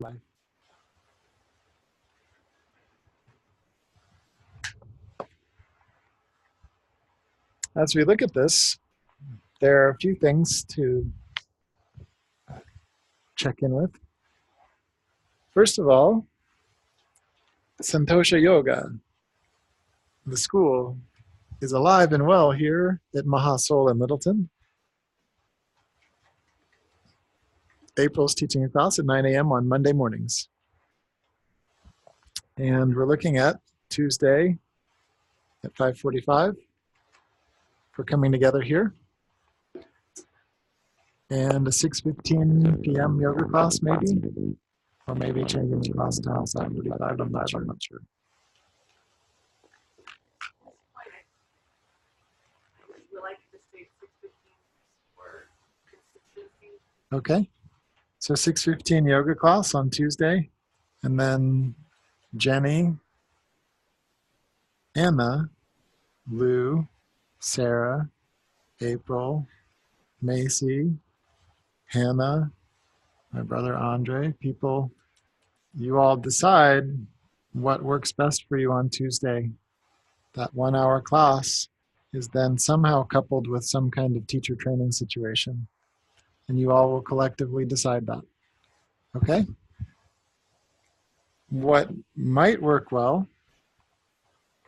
life. As we look at this, there are a few things to check in with. First of all, Santosha Yoga, the school, is alive and well here at Mahasol in Littleton. April's teaching a class at 9 a.m. on Monday mornings. And we're looking at Tuesday at 5:45 for coming together here. And a 6:15 p.m. yoga class maybe, or maybe changing the class to 7:45, I'm not sure. Okay, so 6:15 yoga class on Tuesday, and then Jenny, Anna, Lou, Sarah, April, Macy, Hannah, my brother Andre, people, you all decide what works best for you on Tuesday. That 1 hour class is then somehow coupled with some kind of teacher training situation. And you all will collectively decide that. Okay? What might work well,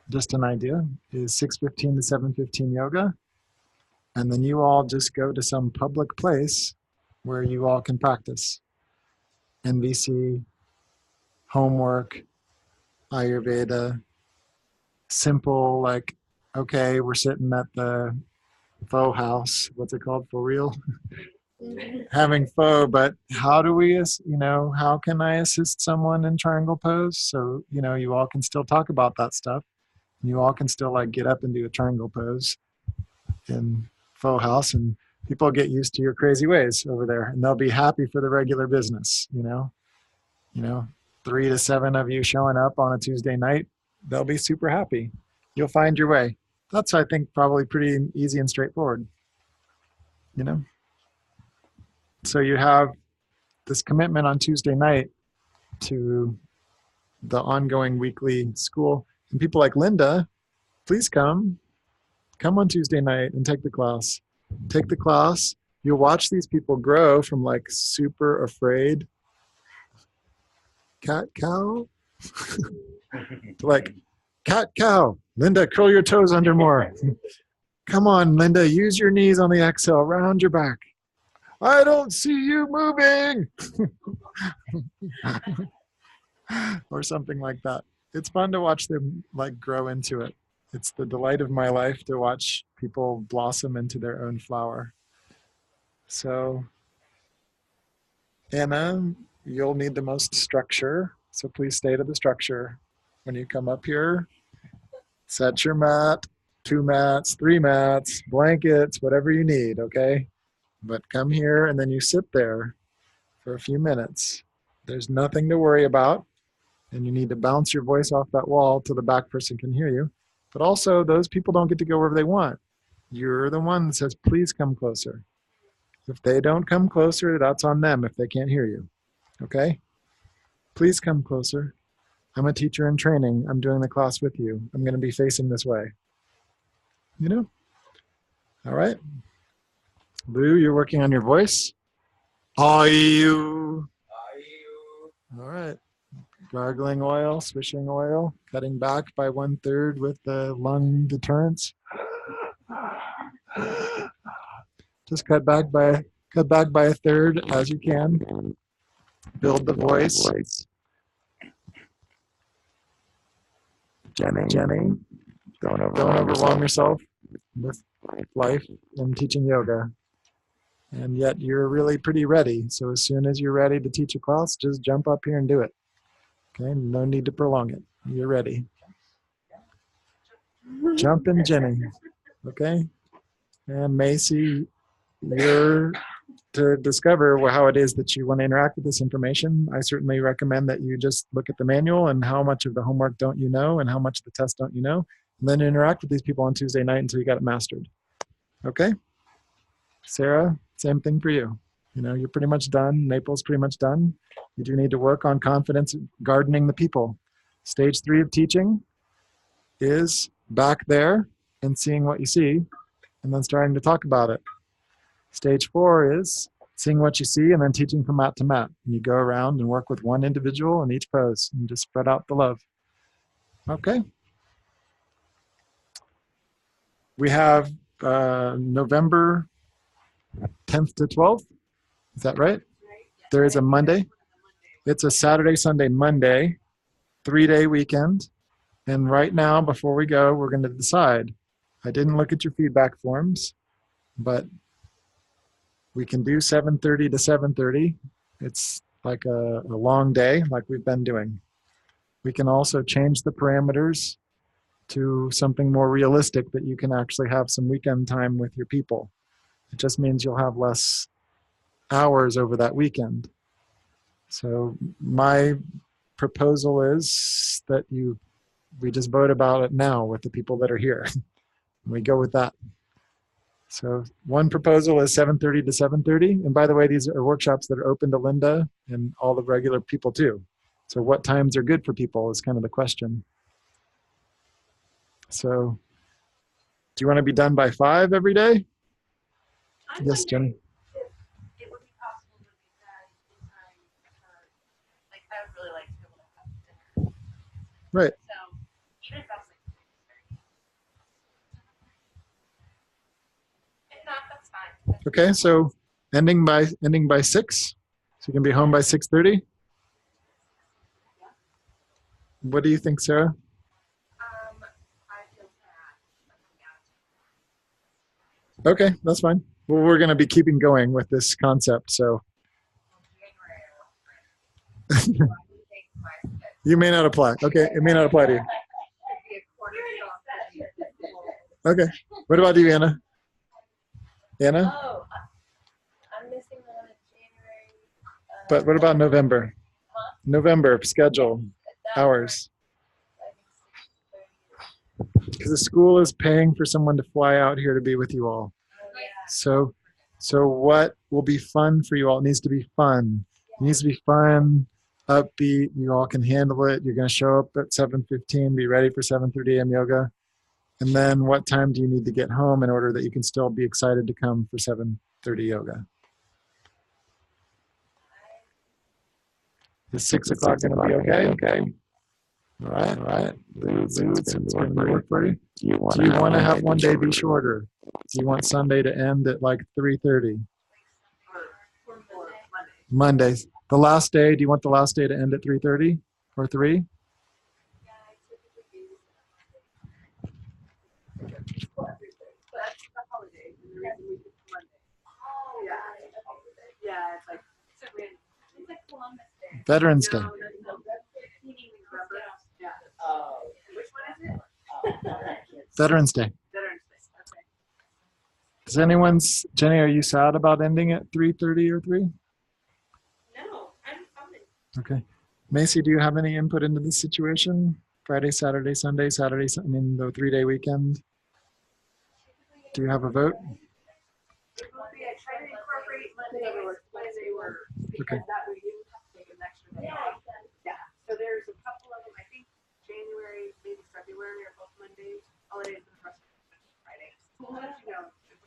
just an idea, is 6:15 to 7:15 yoga. And then you all just go to some public place where you all can practice. NVC, homework, Ayurveda, simple like, okay, we're sitting at the faux house. What's it called? For real? Having pho, but how do we, how can I assist someone in triangle pose? So, you all can still talk about that stuff. You all can still like get up and do a triangle pose in faux house, and people get used to your crazy ways over there, and they'll be happy for the regular business, 3 to 7 of you showing up on a Tuesday night, they'll be super happy. You'll find your way. That's, I think, probably pretty easy and straightforward, So you have this commitment on Tuesday night to the ongoing weekly school. And people like Linda, please come on Tuesday night and take the class. Take the class. You'll watch these people grow from like super afraid cat cow to like cat cow. Linda, curl your toes under more. Come on, Linda, use your knees on the exhale, round your back. I don't see you moving. Or something like that. It's fun to watch them like grow into it. It's the delight of my life to watch people blossom into their own flower. So, Anna, you'll need the most structure. So please stay to the structure. When you come up here, set your mat, 2 mats, 3 mats, blankets, whatever you need, okay? But come here and then you sit there for a few minutes. There's nothing to worry about. And you need to bounce your voice off that wall till the back person can hear you. But also, those people don't get to go wherever they want. You're the one that says, please come closer. If they don't come closer, that's on them if they can't hear you. Okay? Please come closer. I'm a teacher in training. I'm doing the class with you. I'm going to be facing this way. All right? Lou, you're working on your voice. Are you? All right. Gargling oil, swishing oil, cutting back by 1/3 with the lung deterrence. Just cut back by 1/3 as you can. Build the voice. Jenny, don't overwhelm yourself with life and teaching yoga. And yet you're really pretty ready. So as soon as you're ready to teach a class, just jump up here and do it. Okay, no need to prolong it. You're ready. Jump in, Jenny. Okay? And Macy, you're to discover how it is that you want to interact with this information. I certainly recommend that you just look at the manual and how much of the homework don't you know and how much of the test don't you know, and then interact with these people on Tuesday night until you got it mastered. Okay? Sarah, same thing for you. You know, you're pretty much done. Naples pretty much done. You do need to work on confidence, gardening the people. Stage 3 of teaching is back there and seeing what you see and then starting to talk about it. Stage 4 is seeing what you see and then teaching from mat to mat. You go around and work with one individual in each pose and just spread out the love. Okay. We have November 10th to 12th. Is that right? There is a Monday. It's a Saturday, Sunday, Monday, 3-day weekend. And right now, before we go, we're going to decide. I didn't look at your feedback forms, but we can do 7:30 to 7:30. It's like a long day, like we've been doing. We can also change the parameters to something more realistic that you can actually have some weekend time with your people. It just means you'll have less hours over that weekend. So my proposal is that we just vote about it now with the people that are here. We go with that. So one proposal is 7:30 to 7:30. And by the way, these are workshops that are open to Linda and all the regular people too. So what times are good for people is kind of the question. So do you want to be done by 5 every day? Yes, Jenny. It would be possible to be done in time for, like, I would really like to be able to have dinner. Right. So even if that's like 6:30. If not, that's fine. Okay, so ending by 6, so you can be home by 6:30. What do you think, Sarah? I feel bad. Okay, that's fine. Well, we're going to be keeping going with this concept, so you may not apply. Okay, it may not apply to you. Okay, what about you, Anna? Anna? Oh, I'm missing the one in January. But what about November? November, schedule, hours. Because the school is paying for someone to fly out here to be with you all. So what will be fun for you all? It needs to be fun. It needs to be fun, upbeat. You all can handle it. You're going to show up at 7:15, be ready for 7:30 a.m. yoga. And then what time do you need to get home in order that you can still be excited to come for 7:30 yoga? Is 6 o'clock going to be okay? Okay. All right. It's going to work for you. Do you want to have one day be shorter? Do you want Sunday to end at like 3:30? Mondays. The last day, do you want the last day to end at 3:30 or 3? Veterans Day. Veterans Day. Does Jenny, are you sad about ending at 3:30 or 3? No, I'm fine. Okay. Macy, do you have any input into this situation? Friday, Saturday, Sunday, the 3-day weekend? Do you have a vote? Okay. So there's a couple of them. I think January, maybe February are both Mondays. Holidays and the rest of Fridays.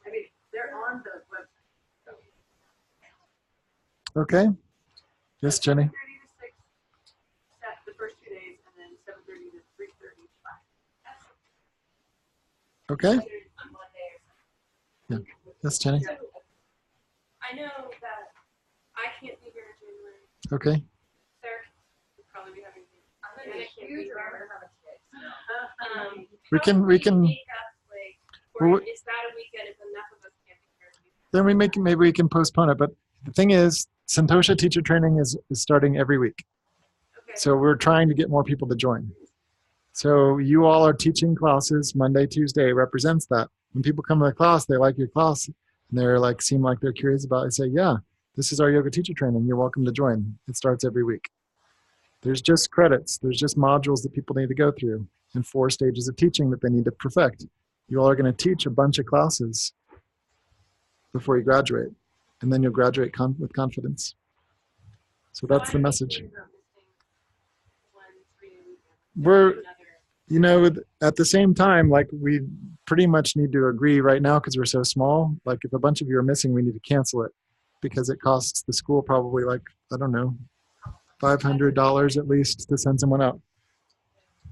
I mean, they're on the website. So. Okay. Yes, Jenny. 7:30 to 6 the first 2 days, and then 7:30 to 3:30 5. Okay. Yeah. Yes, Jenny. I know that I can't be here in January. Okay. Sarah will probably be having me. I'm And gonna a be huge here. amount of We can- Or is that a weekend if enough of us can't be here? Then maybe we can postpone it. But the thing is, Santosha teacher training is starting every week. Okay. So we're trying to get more people to join. So you all are teaching classes Monday, Tuesday represents that. When people come to the class, they like your class and they're like, seem like they're curious about it. I say, yeah, this is our yoga teacher training. You're welcome to join. It starts every week. There's just credits. There's just modules that people need to go through and 4 stages of teaching that they need to perfect. You all are going to teach a bunch of classes before you graduate. and then you'll graduate with confidence. So that's the message. We're, you know, at the same time, like we pretty much need to agree right now because we're so small. Like if a bunch of you are missing, we need to cancel it because it costs the school probably like, I don't know, $500 at least to send someone out.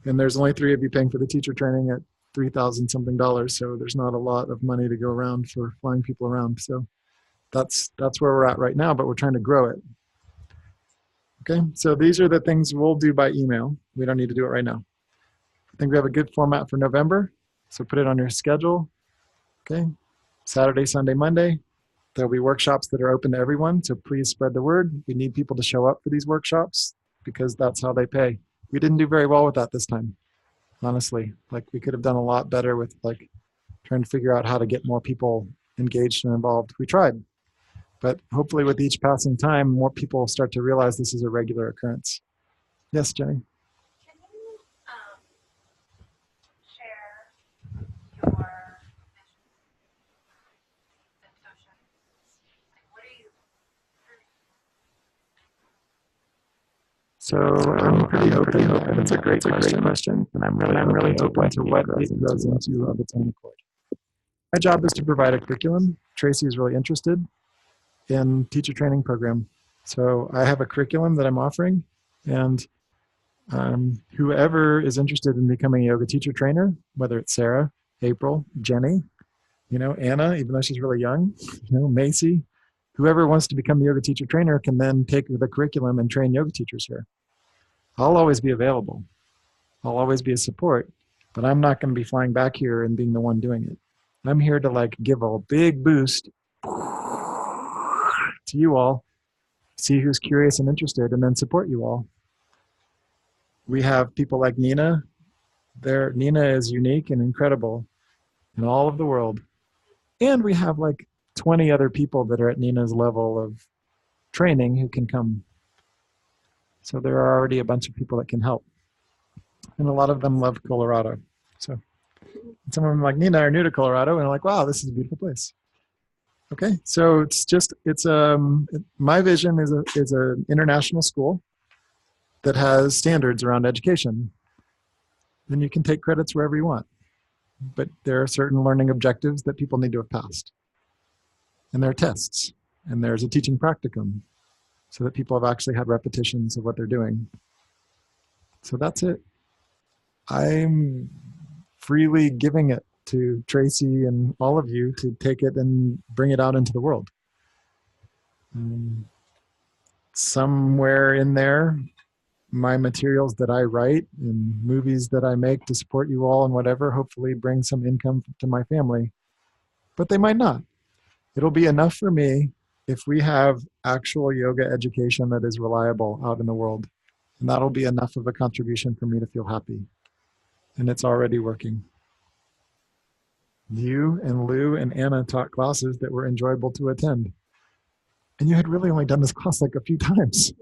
And there's only 3 of you paying for the teacher training at $3,000 something. So there's not a lot of money to go around for flying people around. So that's where we're at right now, but we're trying to grow it. Okay, so these are the things we'll do by email. We don't need to do it right now. I think we have a good format for November, so put it on your schedule. Okay, Saturday, Sunday, Monday. There'll be workshops that are open to everyone, so please spread the word. We need people to show up for these workshops because that's how they pay. We didn't do very well with that this time, honestly. Like we could have done a lot better with like trying to figure out how to get more people engaged and involved. We tried. But hopefully with each passing time, more people start to realize this is a regular occurrence. Yes, Jenny? Can you share your vision and social? Like, what are you? So I'm pretty open. It's a great question. And I'm really open to what it goes into of its own accord. My job is to provide a curriculum. Tracy is really interested in teacher training program. So I have a curriculum that I'm offering, and whoever is interested in becoming a yoga teacher trainer, whether it's Sarah, April, Jenny, you know, Anna, even though she's really young, you know, Macy, whoever wants to become a yoga teacher trainer can then take the curriculum and train yoga teachers here. I'll always be available. I'll always be a support, but I'm not going to be flying back here and being the one doing it. I'm here to like give a big boost to you all, see who's curious and interested, and then support you all. We have people like Nina. Nina is unique and incredible in all of the world. And we have like 20 other people that are at Nina's level of training who can come. So there are already a bunch of people that can help. And a lot of them love Colorado. So some of them like Nina are new to Colorado and are like, wow, this is a beautiful place. Okay, so my vision is an international school that has standards around education. Then you can take credits wherever you want. But there are certain learning objectives that people need to have passed. And there are tests. And there's a teaching practicum so that people have actually had repetitions of what they're doing. So that's it. I'm freely giving it to Tracy and all of you to take it and bring it out into the world. Somewhere in there, my materials that I write and movies that I make to support you all and whatever, hopefully bring some income to my family. But they might not. It'll be enough for me if we have actual yoga education that is reliable out in the world. And that'll be enough of a contribution for me to feel happy. And it's already working. You and Lou and Anna taught classes that were enjoyable to attend. And you had really only done this class like a few times.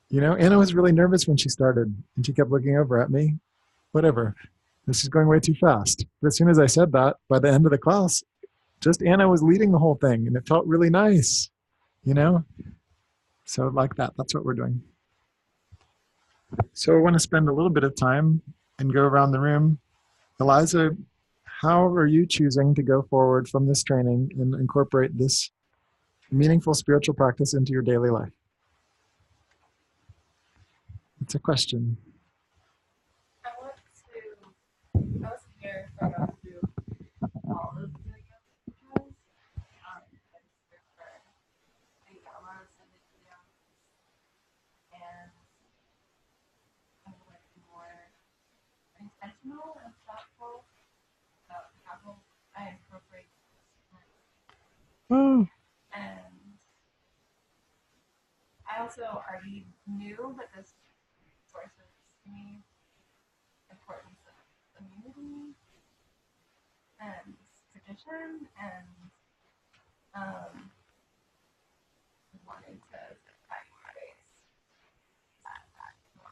You know, Anna was really nervous when she started, and she kept looking over at me. Whatever, this is going way too fast. But as soon as I said that, by the end of the class, just Anna was leading the whole thing, and it felt really nice, you know? So like that, that's what we're doing. So I want to spend a little bit of time and go around the room. Eliza, how are you choosing to go forward from this training and incorporate this meaningful spiritual practice into your daily life? It's a question. I was here for about through all of the yoga videos. I just here for the yamas and the yams. And I'm like more intentional and thoughtful about how I incorporate this. Oh. And I also already knew that this forces me importance of community and tradition and wanting to prioritize that more.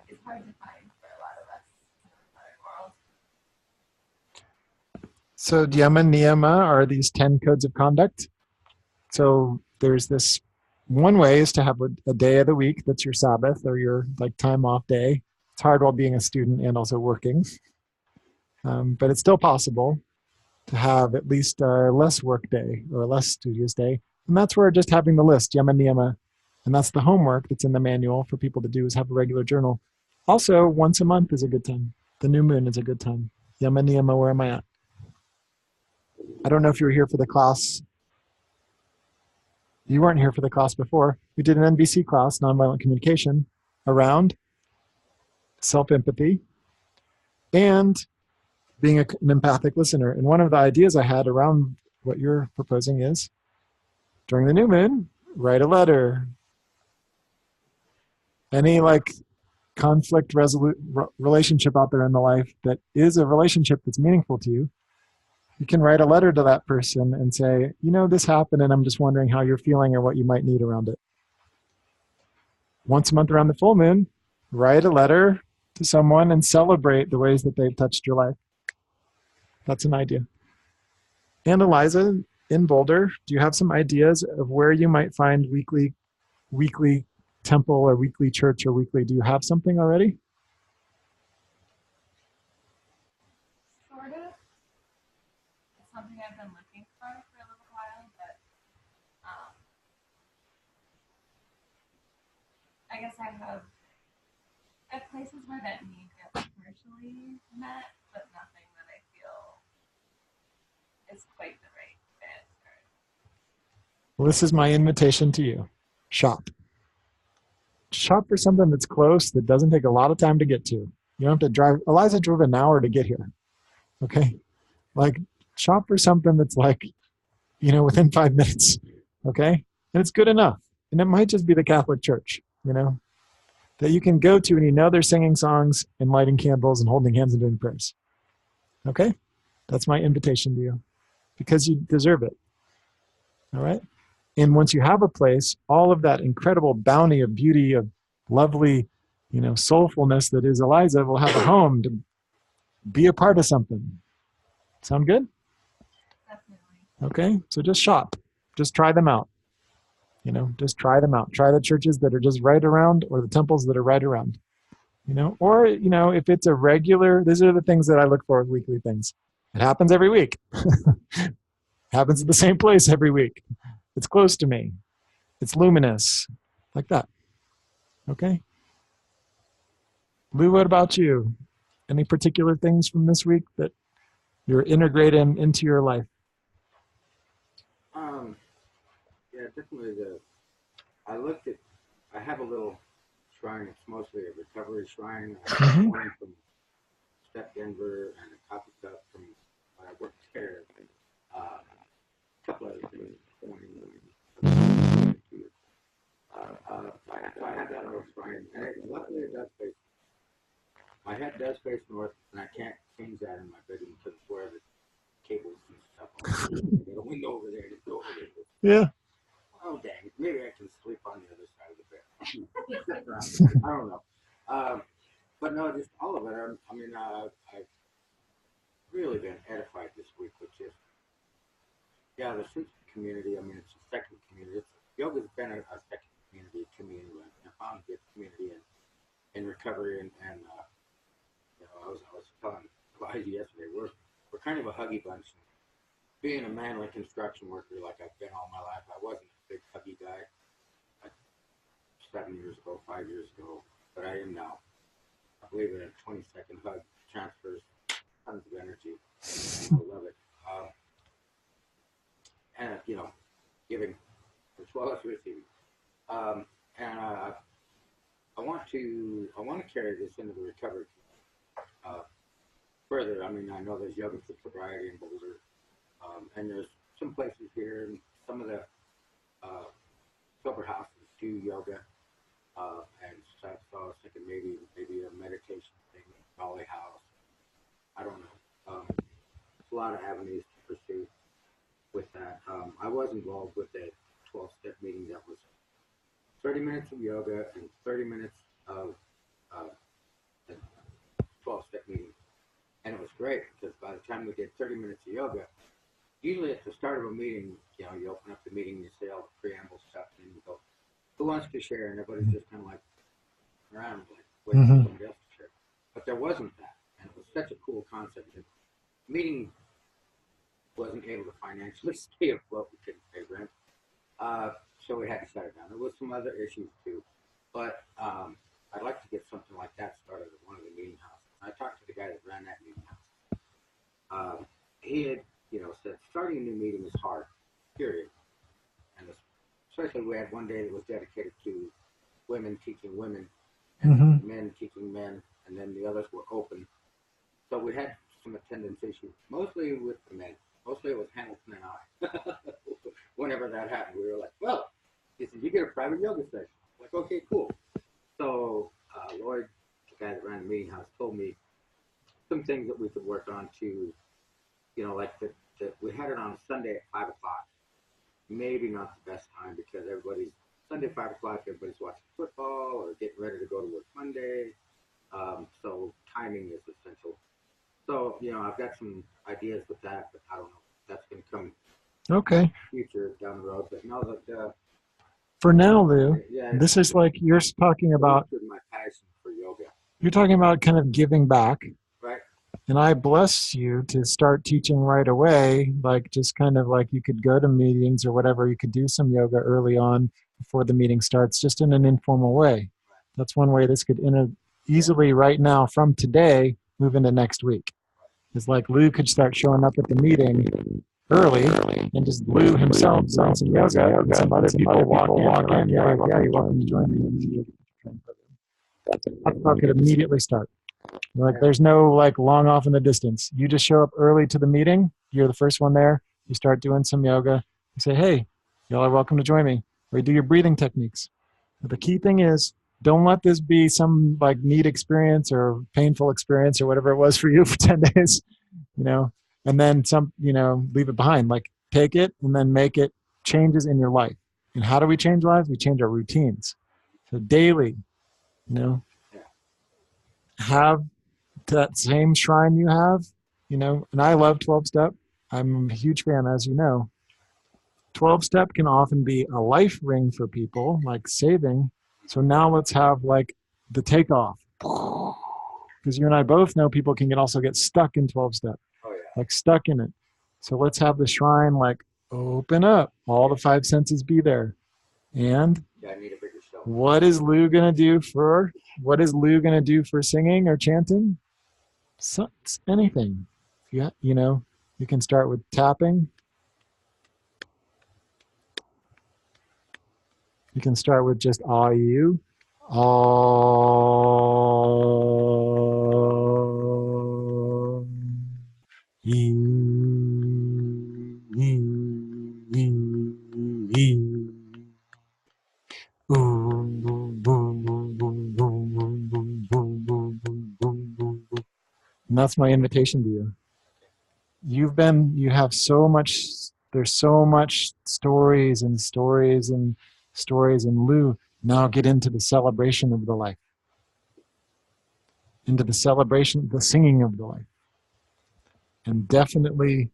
It's hard to find for a lot of us in the modern world. So yama niyama are these 10 codes of conduct. So there's this one way is to have a day of the week that's your Sabbath or your like time off day. It's hard while being a student and also working, but it's still possible to have at least a less work day or a less studious day. And that's where just having the list, yama niyama, and that's the homework that's in the manual for people to do is have a regular journal. Also, once a month is a good time. The new moon is a good time. Yama niyama, where am I at? I don't know if you were here for the class. You weren't here for the class before. We did an NVC class, nonviolent communication, around self-empathy and being an empathic listener. And one of the ideas I had around what you're proposing is, during the new moon, write a letter. Any like conflict relationship out there in the life that is a relationship that's meaningful to you, you can write a letter to that person and say, you know, this happened and I'm just wondering how you're feeling or what you might need around it. Once a month around the full moon, write a letter to someone and celebrate the ways that they've touched your life. That's an idea. And Eliza, in Boulder, do you have some ideas of where you might find weekly temple or weekly church or weekly? Do you have something already? Sort of. It's something I've been looking for a little while, but I guess I have places where that need gets commercially met, but nothing that I feel is quite the right fit. Well, this is my invitation to you. Shop. Shop for something that's close, that doesn't take a lot of time to get to. You don't have to drive. Eliza drove an hour to get here. Okay? Like, shop for something that's like, you know, within 5 minutes. Okay? And it's good enough. And it might just be the Catholic Church, you know, that you can go to and you know they're singing songs and lighting candles and holding hands and doing prayers. Okay? That's my invitation to you because you deserve it. All right? And once you have a place, all of that incredible bounty of beauty, of lovely, you know, soulfulness that is Eliza will have a home to be a part of something. Sound good? Definitely. Okay, so just shop. Just try them out. You know, just try them out. Try the churches that are just right around or the temples that are right around. You know, or, you know, if it's a regular, these are the things that I look for with weekly things. It happens every week. Happens at the same place every week. It's close to me. It's luminous, like that. Okay? Lou, what about you? Any particular things from this week that you're integrating into your life? Yeah, definitely I have a little shrine. It's mostly a recovery shrine. I have one from Step Denver and a coffee cup from when I worked there. A couple other things. I have that little shrine. And luckily it does face, my head does face north, and I can't change that in my bedroom because it's where the cables and stuff are. There's a window over there. Just go over there. Yeah. Oh, dang it. Maybe I can sleep on the other side of the bed. I don't know. But no, just all of it. I've really been edified this week, which is, yeah, the sense of community. I mean, it's a second community. Yoga's been a second community to me anyway. I found good community in recovery, and you know, I was telling Elijah yesterday, we're kind of a huggy bunch. Being a manly construction worker like I've been all my life, I wasn't a big huggy guy 7 years ago, 5 years ago, but I am now. I believe in a 20-second hug transfers tons of energy. I love it. And, you know, giving as well as receiving. And I want to carry this into the recovery further. I mean, I know there's yoga for sobriety in Boulder. And there's some places here, and some of the sober houses do yoga and stuff. So I was thinking maybe a meditation thing, Valley House. I don't know. There's a lot of avenues to pursue with that. I was involved with a 12-step meeting that was 30 minutes of yoga and 30 minutes of a 12-step meeting. And it was great because by the time we did 30 minutes of yoga, usually at the start of a meeting, you know, you open up the meeting, you say all the preamble stuff, and you go, who wants to share? And everybody's just kind of like around, like waiting for somebody else to share. But there wasn't that. And it was such a cool concept. The meeting wasn't able to financially stay afloat. We couldn't pay rent. So we had to shut it down. There was some other issues too. But I'd like to get something like that started at one of the meeting houses. I talked to the guy that ran that meeting house. He had, you know, said starting a new meeting is hard, period. And especially we had one day that was dedicated to women teaching women and men teaching men, and then the others were open. So we had some attendance issues, mostly with the men. Mostly it was Hamilton and I. Whenever that happened, we were like, well, he said, you get a private yoga session. I'm like, okay, cool. So Lloyd, the guy that ran the meeting house, told me some things that we could work on to, you know, like we had it on Sunday at 5 o'clock. Maybe not the best time because everybody's, Sunday 5 o'clock, everybody's watching football or getting ready to go to work Monday. So timing is essential. So, you know, I've got some ideas with that, but I don't know. That's going to come Okay. future down the road. But no, that For now, Lou, yeah, this is like you're talking about, my passion for yoga. you're talking about kind of giving back. Right. And I bless you to start teaching right away, like just kind of like you could go to meetings or whatever. You could do some yoga early on before the meeting starts, just in an informal way. That's one way this could easily right now from today move into next week. It's like Lou could start showing up at the meeting early and just Lou himself doing some yoga and some other people walk in. Yeah, you're welcome to join me. That's how it could immediately start. Like there's no like long off in the distance. You just show up early to the meeting. You're the first one there. You start doing some yoga. You say, hey, y'all are welcome to join me. Or you do your breathing techniques. But the key thing is don't let this be some like neat experience or painful experience or whatever it was for you for 10 days, you know, and then some, you know, leave it behind. Like take it and then make it changes in your life. And how do we change lives? We change our routines. So daily, you know, have that same shrine you have, you know, and I love 12-step. I'm a huge fan, as you know. 12-step can often be a life ring for people, like saving. So now let's have like the takeoff. Because you and I both know people can also get stuck in 12-step, like stuck in it. So let's have the shrine like open up, all the 5 senses be there. And what is Lou gonna do for singing or chanting? So, anything. Yeah, you know, you can start with tapping. You can start with just you. And that's my invitation to you. You have so much, there's so much stories and Lou. Now get into the celebration of the life, into the celebration, the singing of the life. And definitely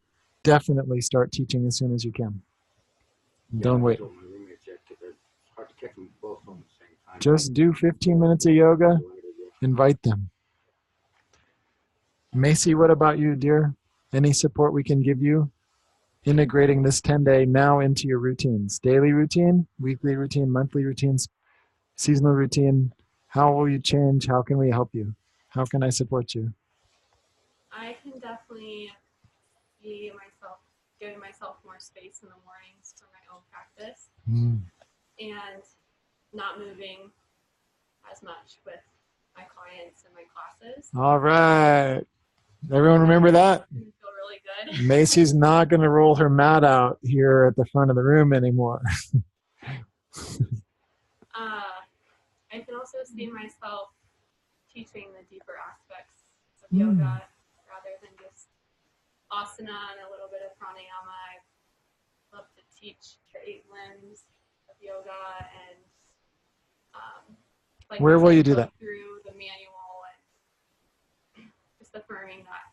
start teaching as soon as you can. Don't wait. Just do 15 minutes of yoga, invite them. Macy, what about you, dear? Any support we can give you? Integrating this 10-day now into your routines. Daily routine, weekly routine, monthly routines, seasonal routine. How will you change? How can we help you? How can I support you? I can definitely see myself giving myself more space in the mornings for my own practice and not moving as much with my clients and my classes. All right. Everyone remember that? I feel really good. Macy's not going to roll her mat out here at the front of the room anymore. I can also see myself teaching the deeper aspects of yoga rather than just asana and a little bit of pranayama. I love to teach the 8 limbs of yoga and like where will you do that? through the manual and just affirming that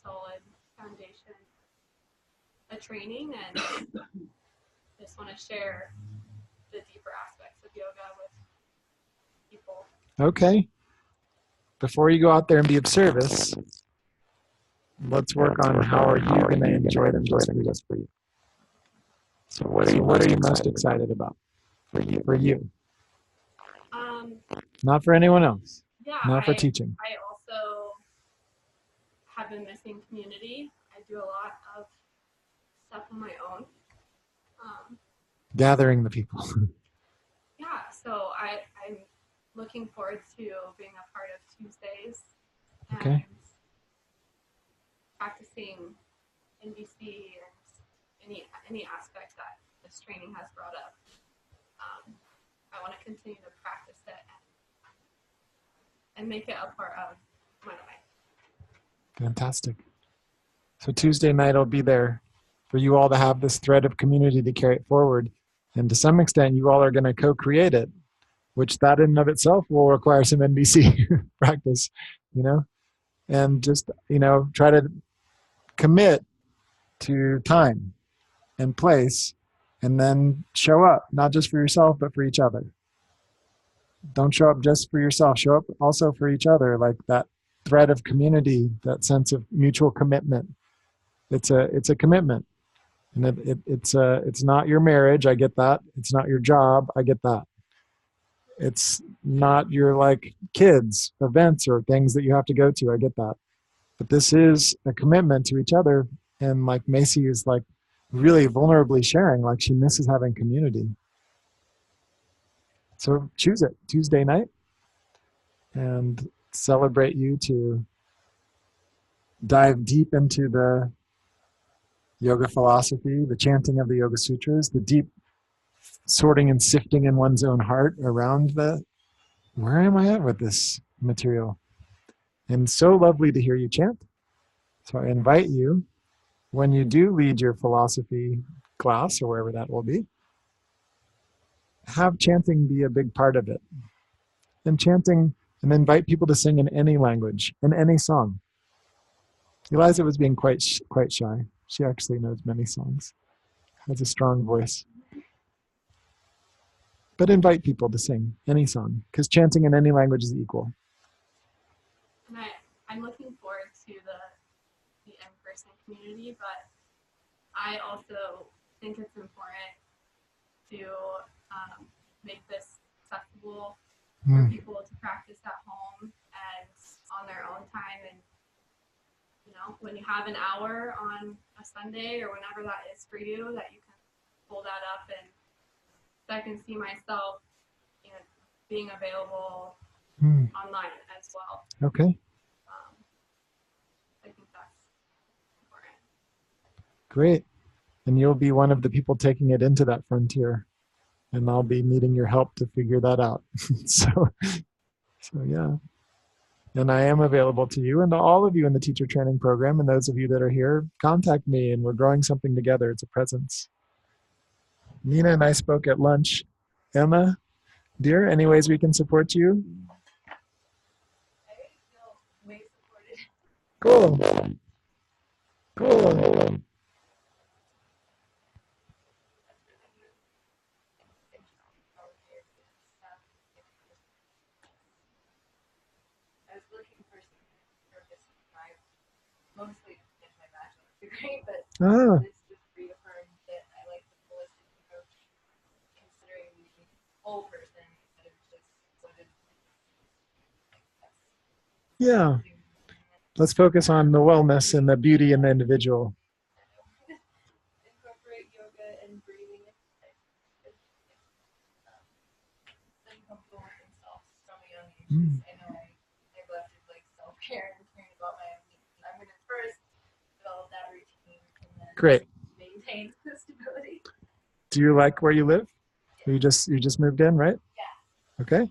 solid foundation, a training, and just want to share the deeper aspects of yoga with people. Okay. Before you go out there and be of service, let's work on how are you going to enjoy them just for you. So what are you most excited about for you? Not for anyone else. Yeah, Not for teaching. I also have been missing community. I do a lot of stuff on my own. Gathering the people. Yeah, so I'm looking forward to being a part of Tuesdays and Okay. practicing NBC and any aspect that this training has brought up. I want to continue to practice it and make it a part of my life. Fantastic. So Tuesday night I'll be there for you all to have this thread of community to carry it forward. And to some extent, you all are going to co-create it, which that in and of itself will require some NBC practice, and just, try to commit to time and place, and then show up, not just for yourself, but for each other. Don't show up just for yourself. Show up also for each other, like that thread of community, that sense of mutual commitment. It's a commitment, and it's not your marriage. I get that. It's not your job. I get that. It's not your kids events or things that you have to go to. I get that. But this is a commitment to each other, and Macy is really vulnerably sharing, she misses having community. So choose it Tuesday night and celebrate you to dive deep into the yoga philosophy, the chanting of the Yoga Sutras, the deep sorting and sifting in one's own heart around where am I at with this material? And so lovely to hear you chant. So I invite you, when you do lead your philosophy class or wherever that will be, have chanting be a big part of it. And chanting, and invite people to sing in any language, in any song. Eliza was being quite shy. She actually knows many songs, has a strong voice. But invite people to sing any song, because chanting in any language is equal. And I'm looking forward to the in-person community, but I also think it's important to make this accessible for people to practice at home and on their own time. And when you have an hour on a Sunday or whenever that is for you, that you can pull that up, and so I can see myself being available online as well. Okay. I think that's important. Great. And you'll be one of the people taking it into that frontier. And I'll be needing your help to figure that out. so yeah. And I am available to you and to all of you in the teacher training program. And those of you that are here, contact me, and we're growing something together. It's a presence. Nina and I spoke at lunch. Emma, dear, any ways we can support you? I feel way supported. Cool. Cool. I was looking for some purpose in my mostly in my bachelor's degree, but this just reaffirmed that I like the holistic approach, considering the whole person instead of just what is. Yeah. Let's focus on the wellness and the beauty in the individual. Incorporate yoga and breathing. Uncomfortable with themselves from a young age. I know I neglected self-care and caring about my own needs. I'm going to first develop that routine and then Great. maintain the stability. Do you like where you live? You just moved in, right? Yeah. Okay.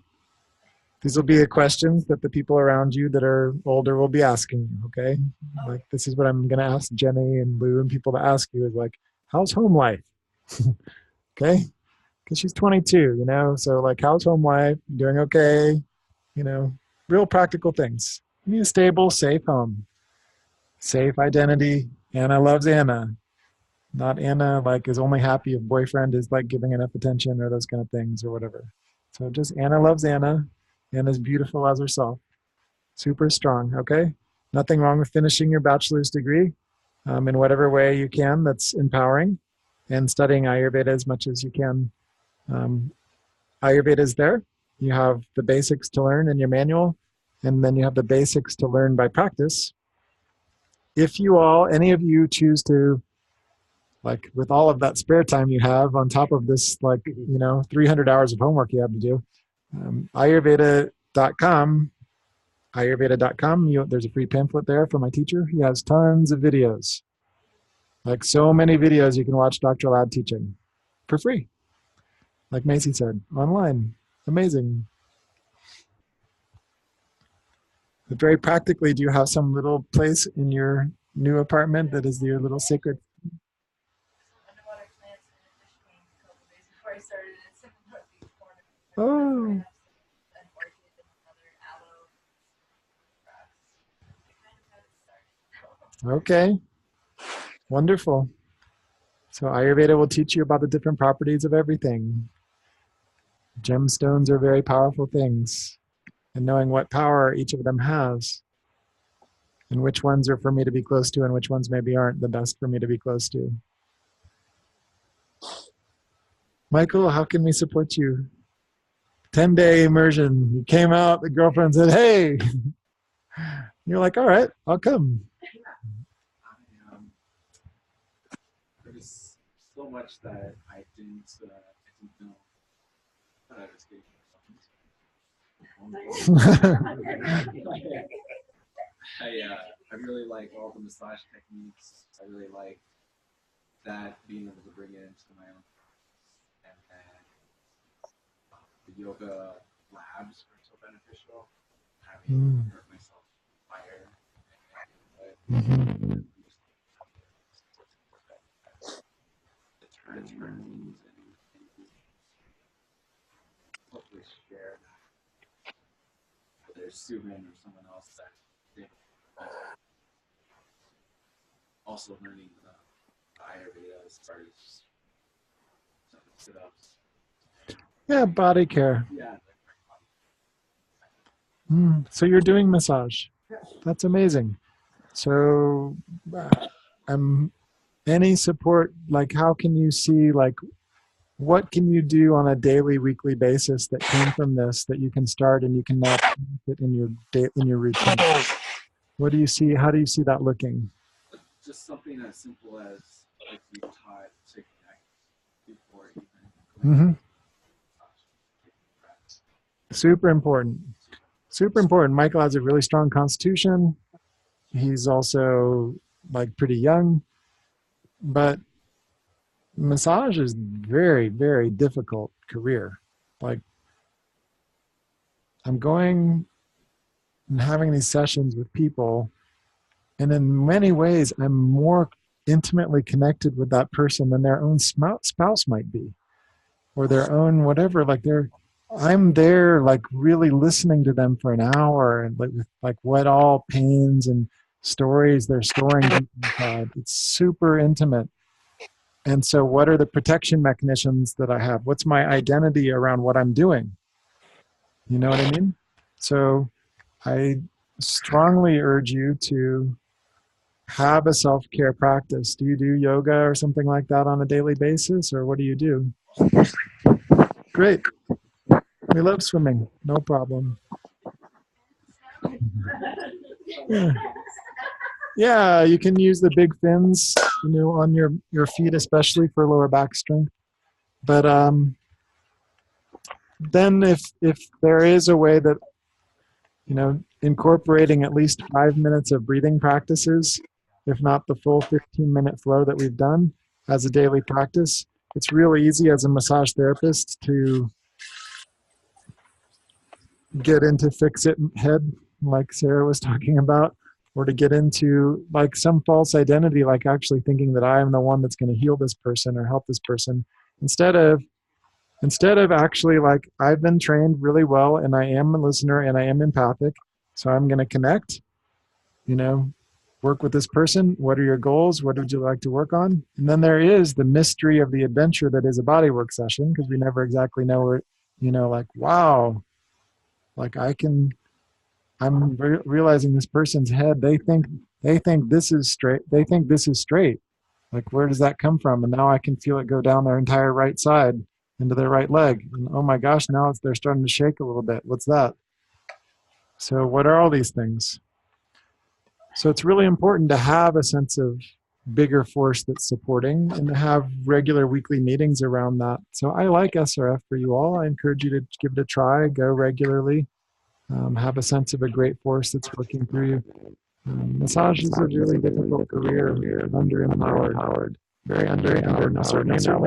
These will be the questions that the people around you that are older will be asking you, okay? This is what I'm going to ask Jenny and Lou and people to ask you is how's home life? Okay? Because she's 22, so how's home life? Doing okay? Real practical things. You need a stable, safe home. Safe identity. Anna loves Anna. Not Anna like is only happy if boyfriend is like giving enough attention or those kind of things or whatever. So just Anna loves Anna. Anna's beautiful as herself. Super strong, okay? Nothing wrong with finishing your bachelor's degree in whatever way you can that's empowering, and studying Ayurveda as much as you can. Ayurveda is there. You have the basics to learn in your manual, and then you have the basics to learn by practice. If you all, any of you choose to, like with all of that spare time you have on top of this, like, 300 hours of homework you have to do, Ayurveda.com, there's a free pamphlet there for my teacher. He has tons of videos, like so many videos you can watch Dr. Ladd teaching for free. Like Macy said, online. Amazing. But very practically, do you have some little place in your new apartment that is your little sacred? Underwater plants and a fish tank a couple days before I started. It's in the northeast corner. Oh. An orchid and another aloe grass. I kind of have it started. Okay. Wonderful. So Ayurveda will teach you about the different properties of everything. Gemstones are very powerful things, and knowing what power each of them has, and which ones are for me to be close to and which ones maybe aren't the best for me to be close to. Michael, how can we support you? 10-day immersion. You came out, the girlfriend said, hey. You're like, all right, I'll come. There's so much that I didn't know that I was getting I really like all the massage techniques. I really like that, being able to bring it into my own. And then the yoga labs are so beneficial. Having hurt myself fire. The turns and hopefully share that. Whether it's Subin or someone else that they also learning Ayurveda as far as sit-ups. Yeah, body care. Yeah. So you're doing massage. That's amazing. So any support, like how can you see, like what can you do on a daily, weekly basis that came from this that you can start and you can now put in your routine? What do you see? How do you see that looking? Just something as simple as like you taught to connect before even. Super important. Super important. Michael has a really strong constitution. He's also like pretty young, but massage is very, very difficult career. Like I'm going and having these sessions with people, and in many ways, I'm more intimately connected with that person than their own spouse might be, or their own whatever. Like I'm there, like really listening to them for an hour, and like what all pains and stories they're storing inside. It's super intimate. And so, what are the protection mechanisms that I have? What's my identity around what I'm doing? You know what I mean? So, I strongly urge you to have a self-care practice. Do you do yoga or something like that on a daily basis, or what do you do? Great. We love swimming. No problem. Yeah, you can use the big fins, on your feet, especially for lower back strength. But then if there is a way that, incorporating at least 5 minutes of breathing practices, if not the full 15-minute flow that we've done as a daily practice, it's really easy as a massage therapist to get into fix-it head, like Sarah was talking about, or to get into like some false identity, like actually thinking that I am the one that's going to heal this person or help this person, instead of actually like, I've been trained really well and I am a listener and I am empathic, so I'm going to connect, work with this person. What are your goals? What would you like to work on? And then there is the mystery of the adventure that is a bodywork session, because we never exactly know where, like, wow, like I'm realizing this person's head, they think this is straight. They think this is straight. Like, where does that come from? And now I can feel it go down their entire right side into their right leg. And oh my gosh, now they're starting to shake a little bit. What's that? So what are all these things? So it's really important to have a sense of bigger force that's supporting and to have regular weekly meetings around that. So I like SRF for you all. I encourage you to give it a try, go regularly, have a sense of a great force that's working through you. Massage is a really difficult career, underempowered, very underempowered, certainly in LA.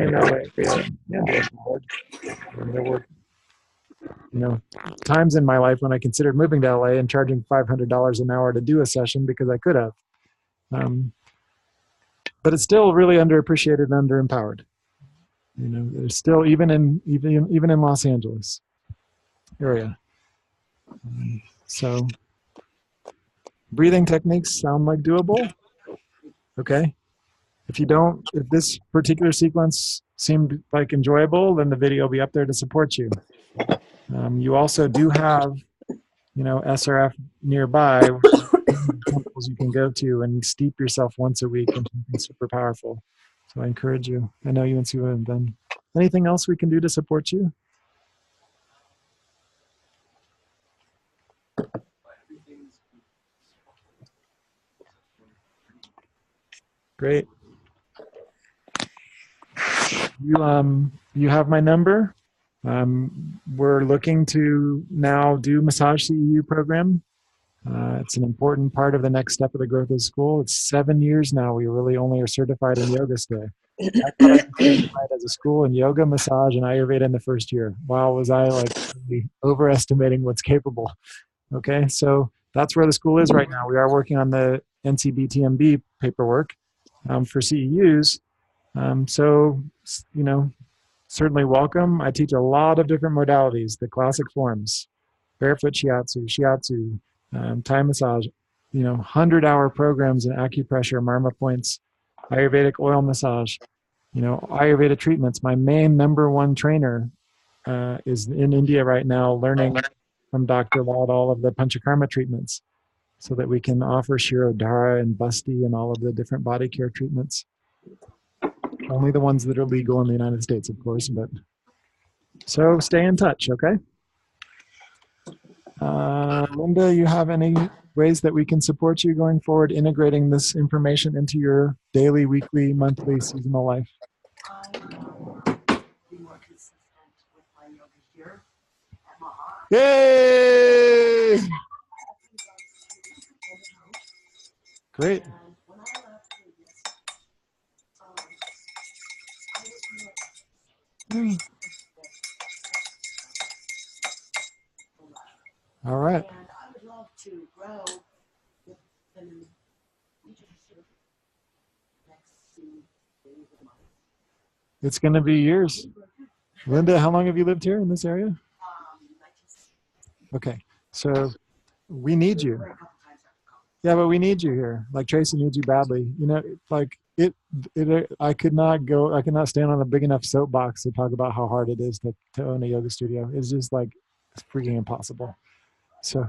And there were, times in my life when I considered moving to LA and charging $500 an hour to do a session because I could have. But it's still really underappreciated and underempowered. There's still even in Los Angeles area. So breathing techniques sound like doable. Okay. If this particular sequence seemed like enjoyable, then the video will be up there to support you. You also do have, SRF nearby, temples you can go to and steep yourself once a week in something super powerful. So I encourage you. I know you and Sue have been. Anything else we can do to support you? Great. You have my number. We're looking to now do Massage CEU program. It's an important part of the next step of the growth of the school. It's 7 years now. We really only are certified in yoga still. I thought I was certified as a school in yoga, massage, and Ayurveda in the first year. Wow, was I really overestimating what's capable. Okay, so that's where the school is right now. We are working on the NCBTMB paperwork for CEUs. So, certainly welcome. I teach a lot of different modalities, the classic forms, barefoot shiatsu, Thai massage, 100-hour programs in acupressure, marma points, Ayurvedic oil massage, Ayurveda treatments. My main #1 trainer is in India right now learning from Dr. Lad all of the Panchakarma treatments so that we can offer Shirodhara and Basti and all of the different body care treatments. Only the ones that are legal in the United States, of course, but so stay in touch, okay? Linda, you have any ways that we can support you going forward, integrating this information into your daily, weekly, monthly, seasonal life? I be more consistent with my yoga here at Maha. Yay! Great. And when I left Vegas, I was All right. and I would love to grow with them next 2 days of the month. It's going to be years. Linda, how long have you lived here in this area? 19 Okay. So we need you. for a couple times after college. Yeah, but we need you here. Like Tracy needs you badly. I could not stand on a big enough soapbox to talk about how hard it is to own a yoga studio. It's just it's freaking impossible. So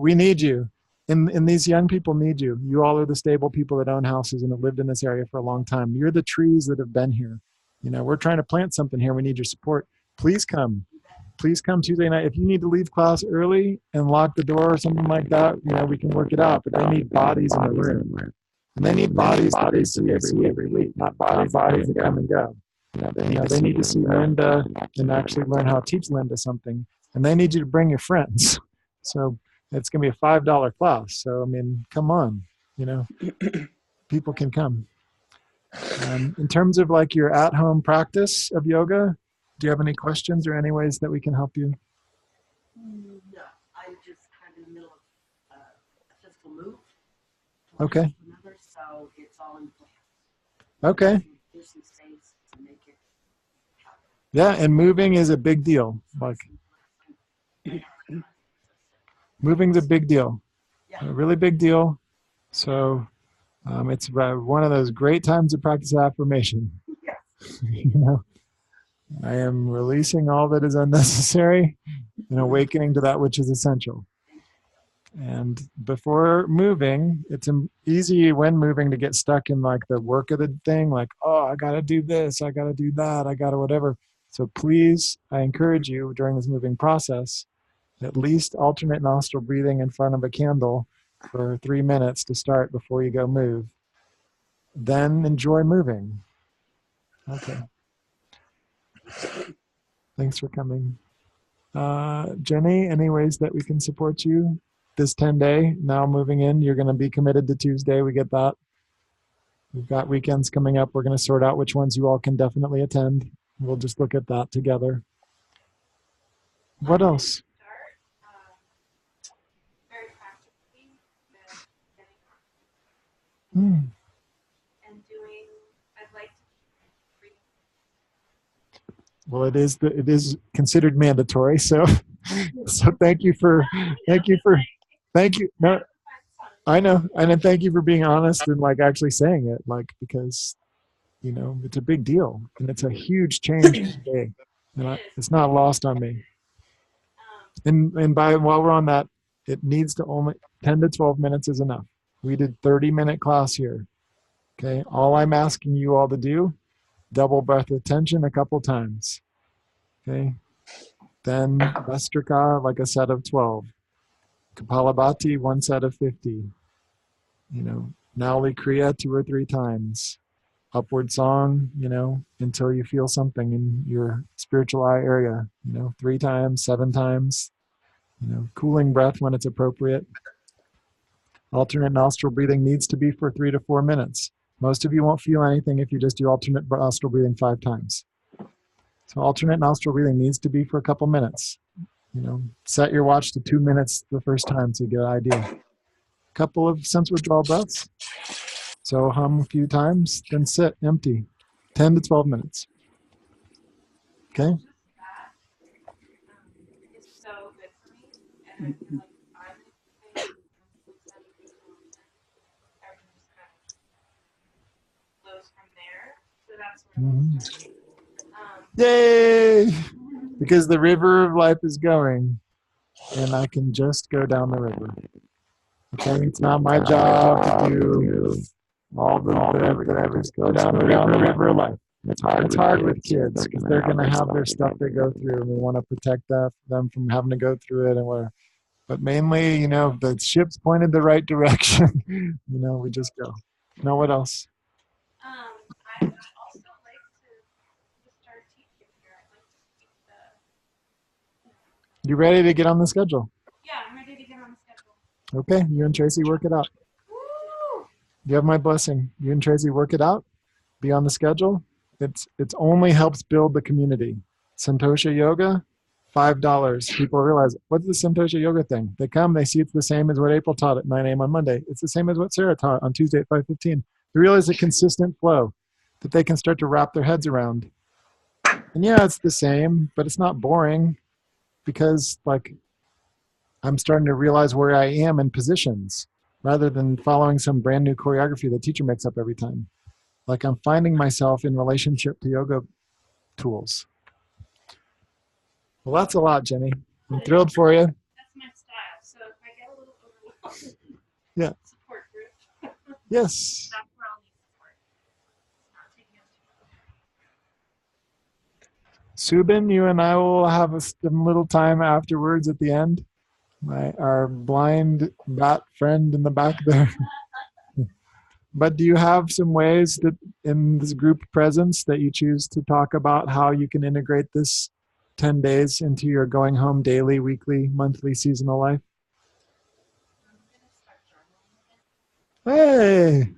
we need you. And these young people need you. You all are the stable people that own houses and have lived in this area for a long time. You're the trees that have been here. We're trying to plant something here. We need your support. Please come. Please come Tuesday night. If you need to leave class early and lock the door or something like that, we can work it out. But they need bodies in the room. And they need bodies to see every week, not bodies that come and go. They need to see Linda and actually learn how to teach Linda something. And they need you to bring your friends. So it's going to be a $5 class. So, come on, people can come. In terms of your at-home practice of yoga, do you have any questions or any ways that we can help you? No, I'm just kind of in the middle of a physical move. Okay. To another, so it's all in plan. Okay. There's some space to make it happen. Yeah, and moving is a big deal. Moving's a big deal. a really big deal. So it's one of those great times to practice affirmation. You know, I am releasing all that is unnecessary and awakening to that which is essential. And before moving, it's easy when moving to get stuck in like the work of the thing, like, oh, I got to do this, I got to do that, I got to whatever. So please, I encourage you during this moving process, at least alternate nostril breathing in front of a candle for 3 minutes to start before you go move. Then enjoy moving. Okay. Thanks for coming. Jenny, any ways that we can support you this 10-day? Now moving in, you're going to be committed to Tuesday. We get that. We've got weekends coming up. We're going to sort out which ones you all can definitely attend. We'll just look at that together. What else? Very practically, getting Hmm. and doing. I'd like to. Well, it is considered mandatory. So, so thank you. No, I know, and then thank you for being honest and like actually saying it, like because you know it's a big deal and it's a huge change today, and it's not lost on me. And while we're on that, it needs to only 10 to 12 minutes is enough. We did 30-minute class here. Okay, all I'm asking you all to do, double breath retention a couple times. Okay, then Vastrika, like a set of 12. Kapalabhati, one set of 50. You know, Nauli Kriya 2 or 3 times. Upward song, you know, until you feel something in your spiritual eye area, you know, 3 times, 7 times. You know, cooling breath when it's appropriate. Alternate nostril breathing needs to be for 3 to 4 minutes. Most of you won't feel anything if you just do alternate nostril breathing 5 times. So alternate nostril breathing needs to be for a couple minutes. You know, set your watch to 2 minutes the first time so you get an idea. Couple of sense withdrawal breaths. So hum a few times, then sit empty. 10 to 12 minutes. Okay? It's so good for me, and I feel like I'm everything just kind of flows from there. So that's where Yay! Because the river of life is going, and I can just go down the river. Okay, it's not my job to do all the whatever. Just go down the river of life. It's hard with kids because they're going to have their stuff they go through, and we want to protect them from having to go through it and whatever. But mainly, you know, the ship's pointed the right direction. You know, we just go. Now, what else? I would also like to start teaching here. I'd like to keep the. You ready to get on the schedule? Yeah, I'm ready to get on the schedule. Okay, you and Tracy work it out. Woo! You have my blessing. You and Tracy work it out. Be on the schedule. It's only helps build the community. Santosha Yoga, $5. People realize, what's the Santosha Yoga thing? They come, they see it's the same as what April taught at 9 a.m. on Monday. It's the same as what Sarah taught on Tuesday at 5:15. They realize a consistent flow that they can start to wrap their heads around. And yeah, it's the same, but it's not boring because like I'm starting to realize where I am in positions rather than following some brand new choreography the teacher makes up every time. Like I'm finding myself in relationship to yoga tools. Well, that's a lot, Jenny. I'm thrilled for you. That's my style. So if I get a little overwhelmed, Yeah. support group. Yes. That's where I'll need support. Not taking up too much. Subin, you and I will have a little time afterwards at the end. Our blind bat friend in the back there. But do you have some ways that in this group presence that you choose to talk about how you can integrate this 10 days into your going home daily, weekly, monthly, seasonal life? Hey!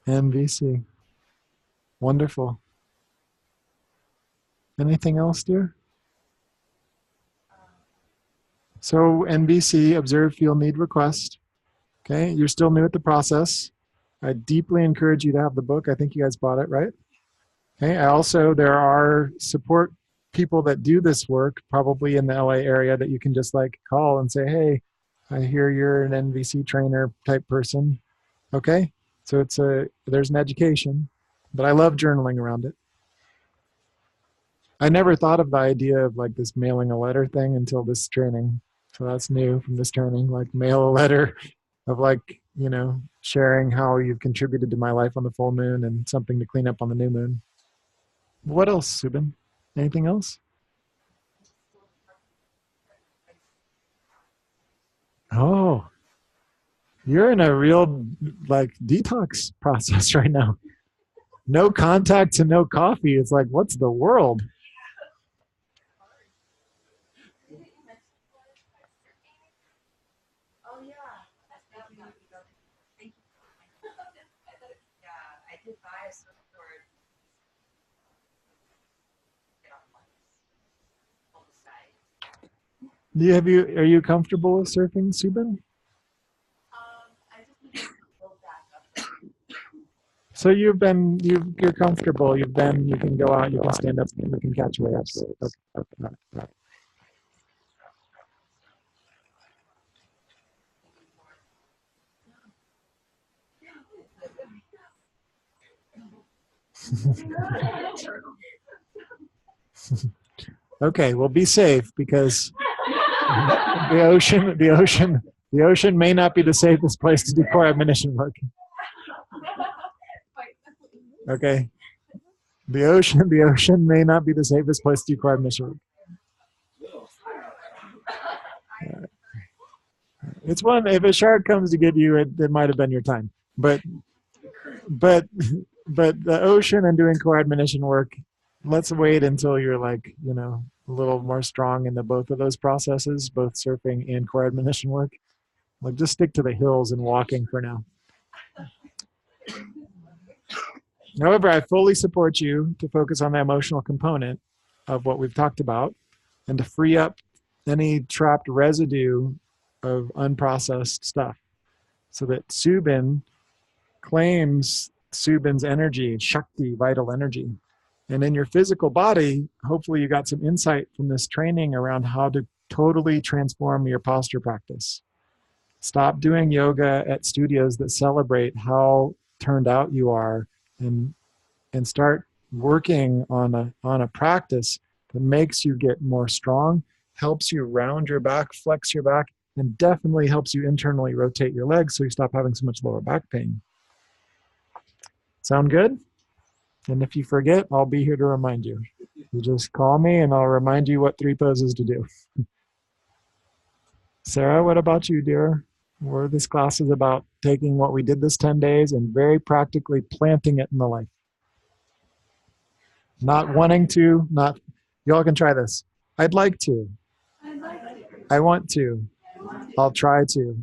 NVC. Wonderful. Anything else, dear? So NVC, observe, feel, need, request. Okay, you're still new at the process. I deeply encourage you to have the book. I think you guys bought it, right? Okay. Also, there are support people that do this work, probably in the LA area, that you can just like call and say, hey, I hear you're an NVC trainer type person. Okay. So there's an education, but I love journaling around it. I never thought of the idea of like this mailing a letter thing until this training. So that's new from this training, like mail a letter of like, sharing how you've contributed to my life on the full moon and something to clean up on the new moon. What else, Subin? Anything else? Oh, you're in a real like detox process right now. No contact to no coffee. It's like, what's the world? Oh yeah. Thank you. Yeah, I did buy a surfboard. Get off on the side. Are you comfortable with surfing, Subin? I just need to go back up. So you're comfortable. You can go out, you can stand up, you can catch waves. Okay. Okay, well, be safe because the ocean may not be the safest place to do core admonition work. Okay, the ocean may not be the safest place to do core admonition work. It's one. If a shark comes to get you, it might have been your time. But the ocean and doing core admonition work, let's wait until you're like, a little more strong in the both of those processes, both surfing and core admonition work. Like just stick to the hills and walking for now. However, I fully support you to focus on the emotional component of what we've talked about and to free up any trapped residue of unprocessed stuff so that Subin claims Subin's energy, Shakti, vital energy. And in your physical body, hopefully you got some insight from this training around how to totally transform your posture practice. Stop doing yoga at studios that celebrate how turned out you are and start working on a practice that makes you get more strong, helps you round your back, flex your back, and definitely helps you internally rotate your legs so you stop having so much lower back pain. Sound good? And if you forget, I'll be here to remind you. You just call me and I'll remind you what 3 poses to do. Sarah, what about you, dear? This class is about taking what we did this 10 days and very practically planting it in the life. Not wanting to, y'all can try this. I'd like to. I want to. I'll try to.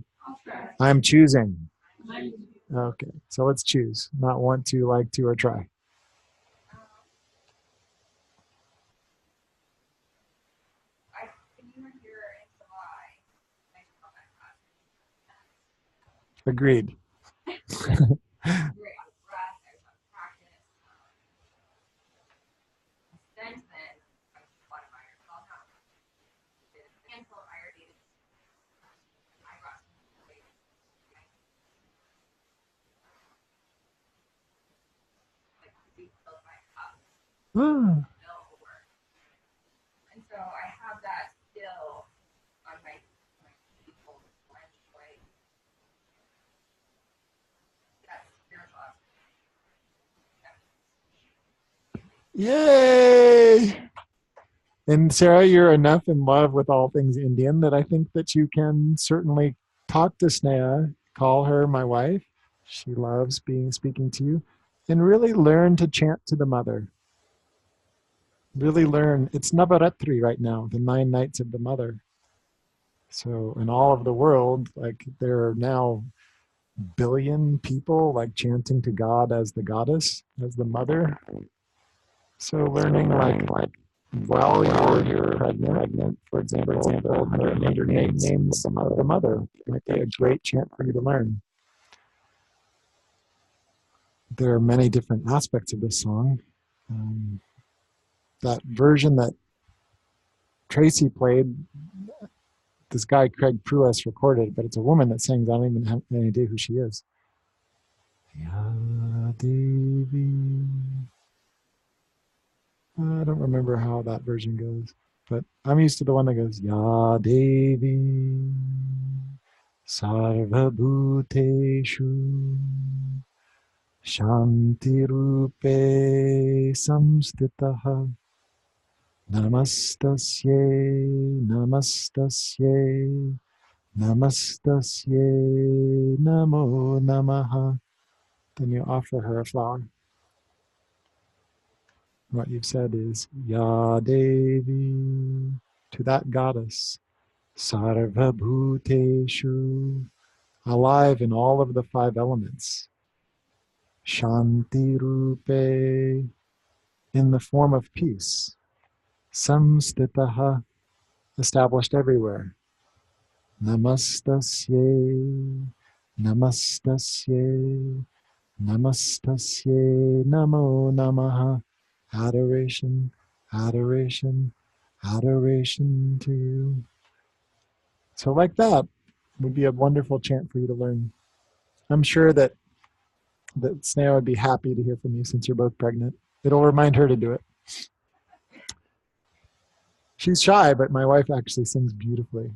I'm choosing. Okay, so let's choose. Not want to, like to, or try. Agreed. And so I have that still on my people. That's spiritual. Yay! And Sarah, you're enough in love with all things Indian that I think that you can certainly talk to Sneha, call her my wife. She loves speaking to you, and really learn to chant to the mother. Really learn. It's Navaratri right now, the 9 nights of the mother. So in all of the world, like there are now billion people like chanting to God as the goddess, as the mother. So learning like while you're pregnant, for example, your names of the mother might be a great chant for you to learn. There are many different aspects of this song. That version that Tracy played, this guy Craig Pruess recorded, but it's a woman that sings. I don't even have any idea who she is. Ya Devi. I don't remember how that version goes, but I'm used to the one that goes Ya Devi Sarva Bhuteshu Shanti Rupe Samstitaha Namastasye Namastasye Namastasye Namo Namaha. Then you offer her a flower. What you've said is Ya Devi, to that goddess, Sarva Bhuteshu, alive in all of the five elements, Shanti Rupe, in the form of peace, Samstitaha, established everywhere, Namastasye, Namastasye, Namastasye, Namo Namaha, adoration, adoration, adoration to you. So like that would be a wonderful chant for you to learn. I'm sure that Sneha would be happy to hear from you since you're both pregnant. It'll remind her to do it. She's shy, but my wife actually sings beautifully.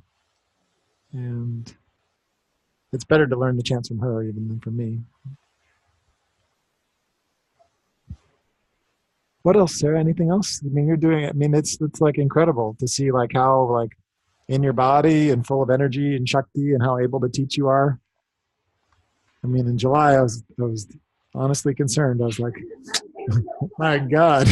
And it's better to learn the chants from her even than from me. What else, Sarah? Anything else? I mean, you're doing it. I mean, it's like incredible to see like how like in your body and full of energy and Shakti and how able to teach you are. I mean, in July, I was honestly concerned. I was like, my God.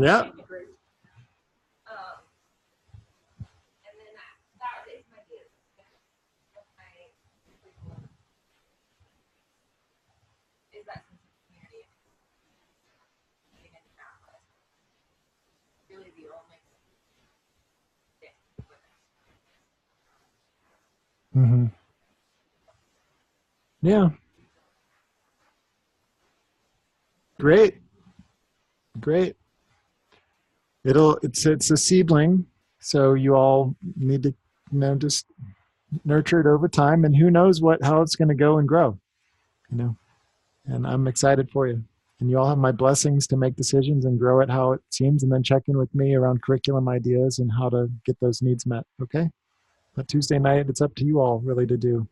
Yeah. And then that is my deal. Is that sense of community being in Catholic really the only thing with it? Mm-hmm. Yeah. Great. Great. It's a seedling, so you all need to just nurture it over time, and who knows how it's going to go and grow, And I'm excited for you. And you all have my blessings to make decisions and grow it how it seems, and then check in with me around curriculum ideas and how to get those needs met. Okay. But Tuesday night, it's up to you all really to do.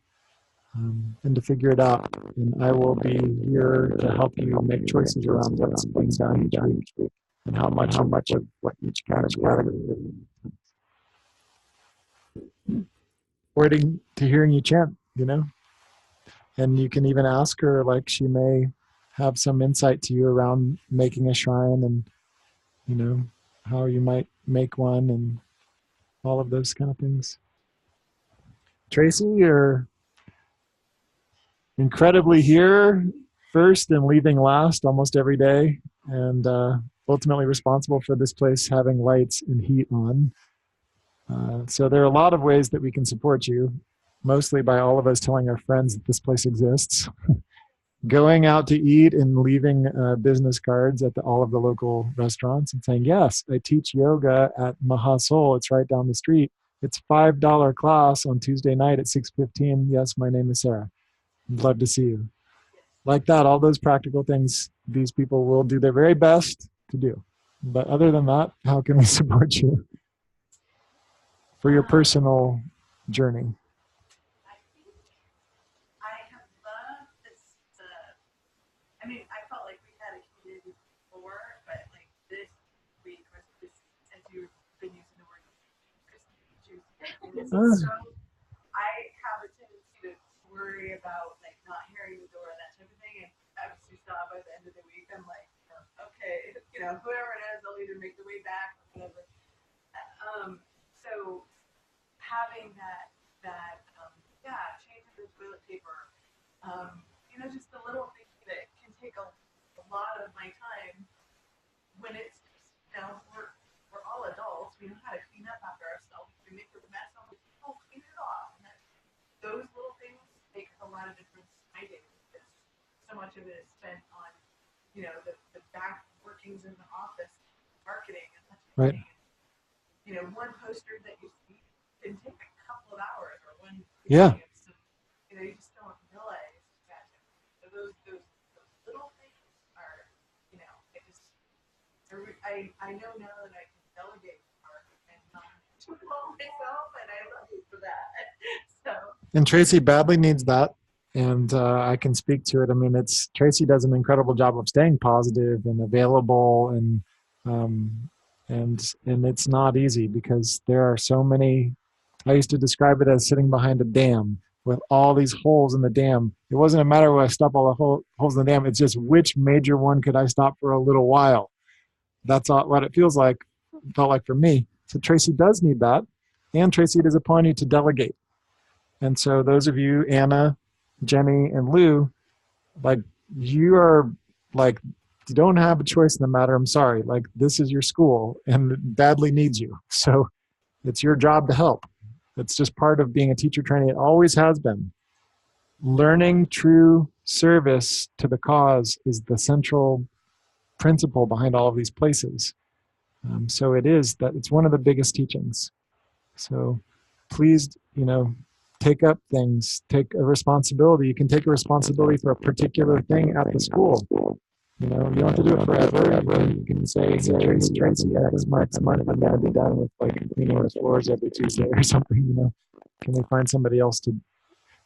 And to figure it out. And I will be here to help you make choices around what's being done each week and how much of what each category. Waiting to hearing you chant, And you can even ask her, like she may have some insight to you around making a shrine and, how you might make one and all of those kind of things. Tracy, you're incredibly here first and leaving last almost every day, and ultimately responsible for this place having lights and heat on. So there are a lot of ways that we can support you, mostly by all of us telling our friends that this place exists, going out to eat and leaving business cards at all of the local restaurants and saying, yes, I teach yoga at Mahasol. It's right down the street. It's $5 class on Tuesday night at 6:15. Yes, my name is Sarah. I'd love to see you. Like that, all those practical things these people will do their very best to do. But other than that, how can we support you for your personal journey? I have loved this. I mean, I felt like we had a community before, but like this week was just, as you've been using the word, so I have a tendency to worry about like not hearing the door and that type of thing. And as you saw by the end of the week, I'm like, okay, whoever it is, they'll either make the way back or whatever. So having that change of the toilet paper, just the little things we know how to clean up after ourselves. We make a mess, and we'll clean it off. And those little things make a lot of difference. I think because so much of it is spent on, you know, the back workings in the office, marketing, and such a Right. thing. You know, one poster that you see can take a couple of hours, or one. Yeah. So, you know, you just don't realize that. So those little things are, you know, I know now that I can delegate more and not do it all myself, and I love you for that. So. And Tracy badly needs that. And I can speak to it. I mean, Tracy does an incredible job of staying positive and available, and it's not easy because there are so many. I used to describe it as sitting behind a dam with all these holes in the dam. It wasn't a matter of I stop all the holes in the dam. It's just which major one could I stop for a little while. That's all, what it felt like for me. So Tracy does need that, and Tracy, it is upon you to delegate. And so those of you, Anna, Jenny, and Lou, like you are like, you don't have a choice in the matter. I'm sorry. Like this is your school and it badly needs you. So it's your job to help. It's just part of being a teacher trainee. It always has been. Learning true service to the cause is the central principle behind all of these places. So it is that it's one of the biggest teachings. So please, you know, take up things, take a responsibility. You can take a responsibility for a particular thing at the school. You know, you don't have to do it forever. You can say, Tracy, X marks a month, I'm going to be done with like cleaning the floors every Tuesday or something, you know. Can we find somebody else to,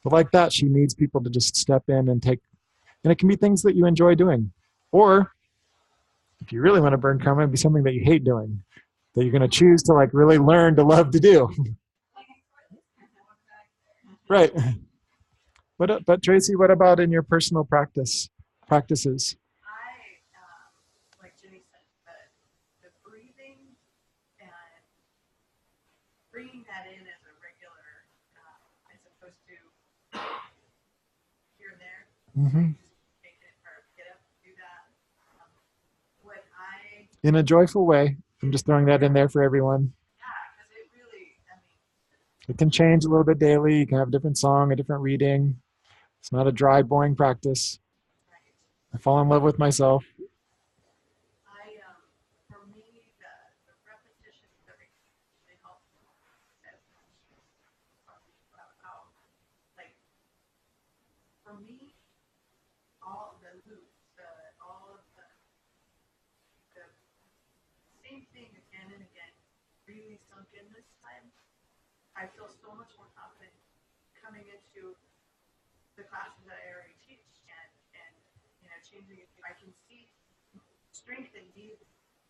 but like that, she needs people to just step in and take, and it can be things that you enjoy doing. Or if you really want to burn karma, it'd be something that you hate doing, that you're going to choose to like really learn to love to do. Right. But Tracy, what about in your personal practices? Like Jenny said, the breathing and bringing that in as a regular, as opposed to here and there. Mm-hmm. Just take it or get up and do that. When in a joyful way. I'm just throwing that in there for everyone. Yeah, because it really, I mean, it can change a little bit daily. You can have a different song, a different reading. It's not a dry, boring practice. right. I fall in love with myself. For me, the repetition of everything really helps. About how, like, for me, all the loops, all of the same thing again and again really sunk in this time. I feel so much more confident coming into the classes that I already teach and you know, changing it. I can see strength in me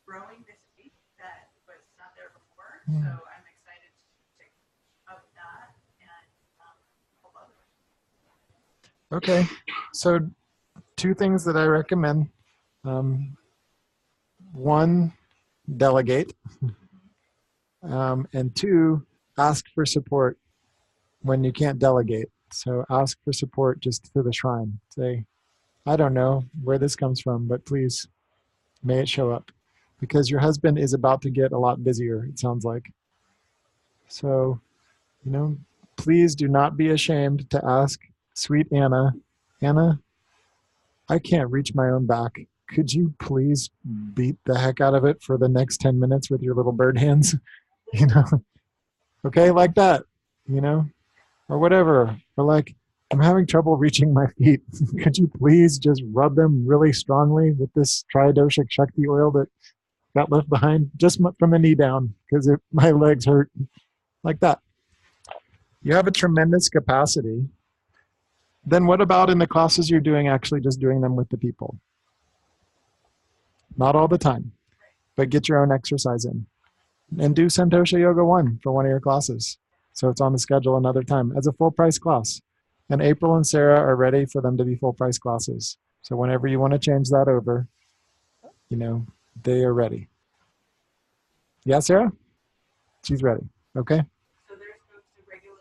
growing this week that was not there before. So I'm excited to take up that and help others. Okay, so 2 things that I recommend. One, delegate. And 2, ask for support when you can't delegate. So ask for support just to the shrine. Say, I don't know where this comes from, but please, may it show up. Because your husband is about to get a lot busier, it sounds like. So, you know, please do not be ashamed to ask sweet Anna, I can't reach my own back. Could you please beat the heck out of it for the next 10 minutes with your little bird hands? You know, okay, like that, you know, or whatever. Or like, I'm having trouble reaching my feet. Could you please just rub them really strongly with this Tridoshik Shakti oil that got left behind just from the knee down because my legs hurt, like that. You have a tremendous capacity. Then what about in the classes you're doing, actually just doing them with the people? Not all the time, but get your own exercise in. And do Santosha Yoga 1 for one of your classes. So it's on the schedule another time as a full price class. And April and Sarah are ready for them to be full price classes. So whenever you want to change that over, you know, they are ready. Yeah, Sarah? She's ready. Okay. So there's regular,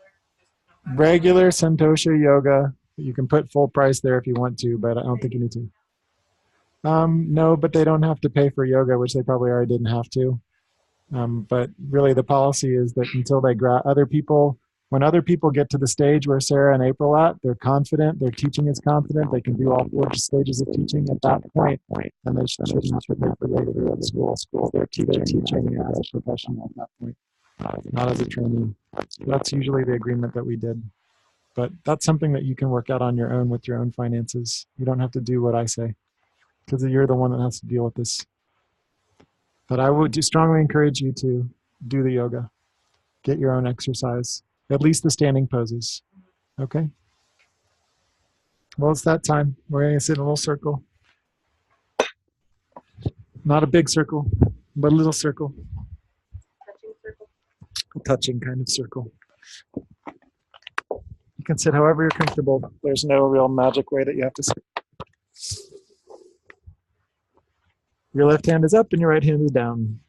regular Santosha Yoga. You can put full price there if you want to, but I don't think you need to. No, but they don't have to pay for yoga, which they probably already didn't have to. But really the policy is that until they when other people get to the stage where Sarah and April at, they're confident, their teaching is confident, they can do all 4 stages of teaching at that point, and they shouldn't have to go through school. They're teaching as a professional at that point, not as a trainee. That's usually the agreement that we did. But that's something that you can work out on your own with your own finances. You don't have to do what I say, because you're the one that has to deal with this. But I would strongly encourage you to do the yoga. Get your own exercise, at least the standing poses. Okay? Well, it's that time. We're going to sit in a little circle. Not a big circle, but a little circle. Touching circle. A touching kind of circle. You can sit however you're comfortable. There's no real magic way that you have to sit. Your left hand is up and your right hand is down.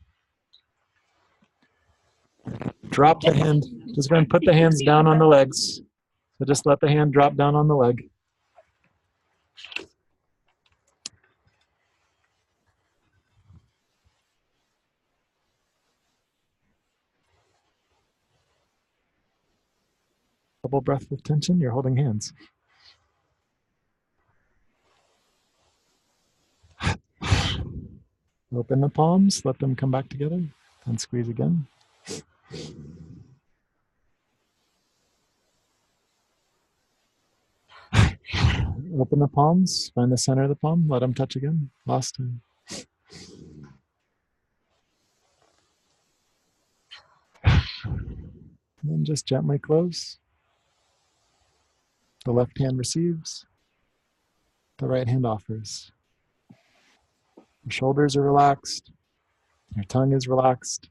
Drop the hand. Just go and put the hands down on the legs. So just let the hand drop down on the leg. Double breath with tension, you're holding hands. Open the palms, let them come back together, and squeeze again. Open the palms, find the center of the palm, let them touch again. Last time. And then just gently close. The left hand receives, the right hand offers. Your shoulders are relaxed, your tongue is relaxed.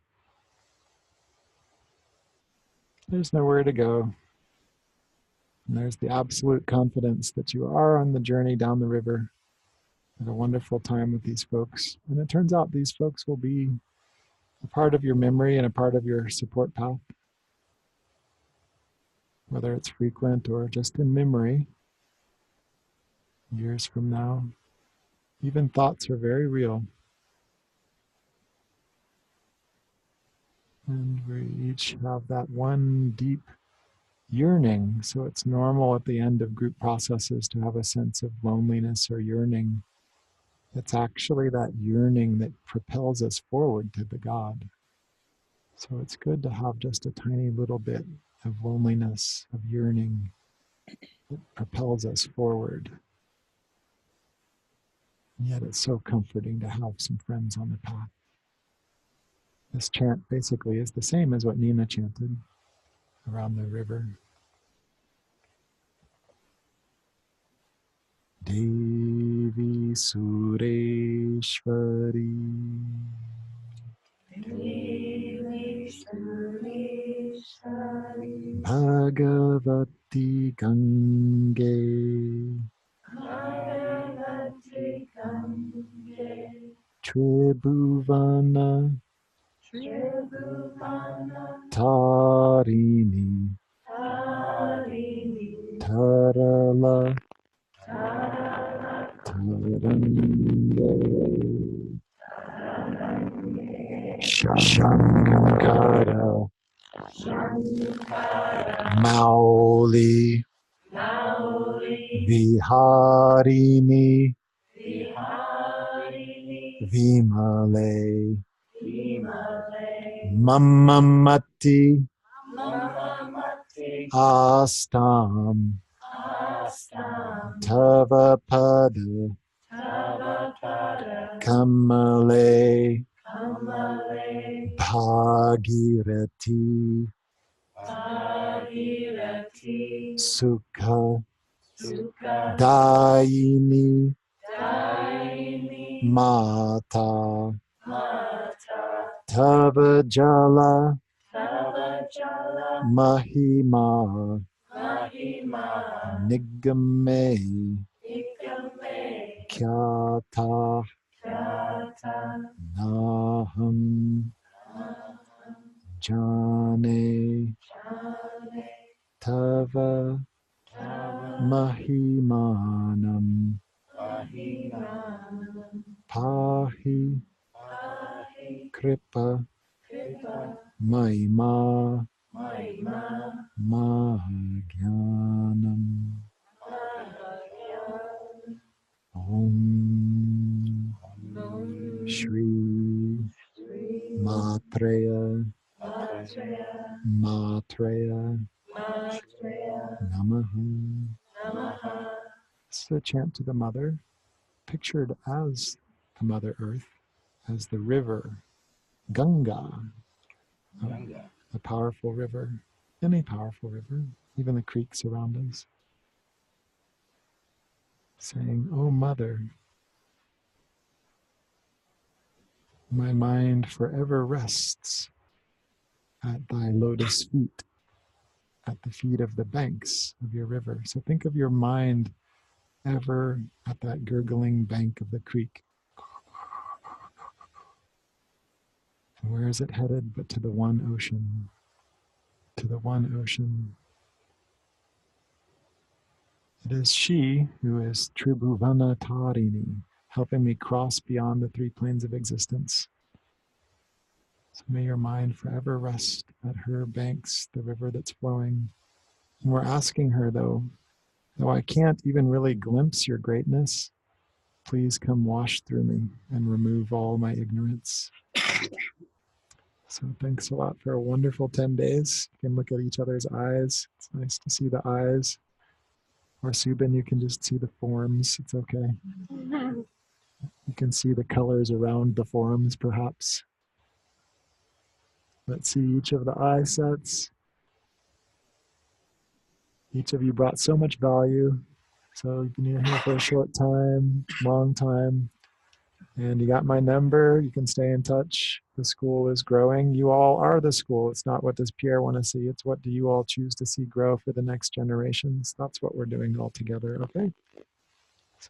There's nowhere to go. And there's the absolute confidence that you are on the journey down the river. Had a wonderful time with these folks. And it turns out these folks will be a part of your memory and a part of your support path. Whether it's frequent or just in memory, years from now, even thoughts are very real. And we each have that one deep yearning. So it's normal at the end of group processes to have a sense of loneliness or yearning. It's actually that yearning that propels us forward to the God. So it's good to have just a tiny little bit of loneliness, of yearning that propels us forward. And yet it's so comforting to have some friends on the path. This chant basically is the same as what Nina chanted around the river. Devi Sureshwari Bhagavati Gange Tribhuvana Tarini Tarala Tarange Shankara Mauli Viharini Vimale Mamamati Astam Tavapada Kamale Bhagirati Sukha Dayini Mata Tavajala Mahima Nigame Kyata Naham Jane Tava Mahimanam Pahi Kripa Mahima Mahagyanam Om Shri Matreya Namaha. It's a chant to the mother, pictured as the Mother Earth, as the river, Ganga, a powerful river, any powerful river, even the creeks around us, saying, "Oh Mother, my mind forever rests at thy lotus feet, at the feet of the banks of your river." So think of your mind ever at that gurgling bank of the creek. And where is it headed but to the one ocean? To the one ocean. It is she who is Tribhuvana Tarini, helping me cross beyond the three planes of existence. So may your mind forever rest at her banks, the river that's flowing. And we're asking her, though I can't even really glimpse your greatness, please come wash through me and remove all my ignorance. So thanks a lot for a wonderful 10 days. You can look at each other's eyes. It's nice to see the eyes. Or Subin, you can just see the forms. It's okay. You can see the colors around the forms, perhaps. Let's see each of the eye sets. Each of you brought so much value. So you've been here for a short time, long time. And you got my number. You can stay in touch. The school is growing. You all are the school. It's not what does Pierre want to see. It's what do you all choose to see grow for the next generations. That's what we're doing all together. Okay? So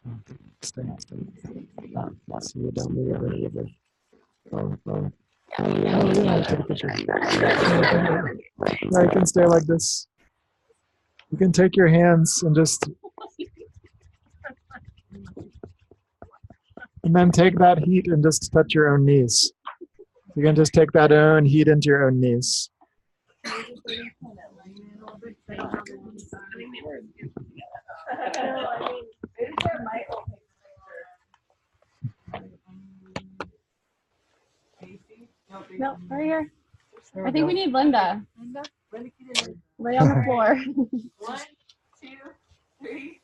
stay. See you down the river. Oh, yeah, take a picture. Yeah, you can stay like this. You can take your hands and just... And then take that heat and just touch your own knees. You can just take that own heat into your own knees. No, right here. I think we need Linda. Lay on the floor. 1, 2, 3,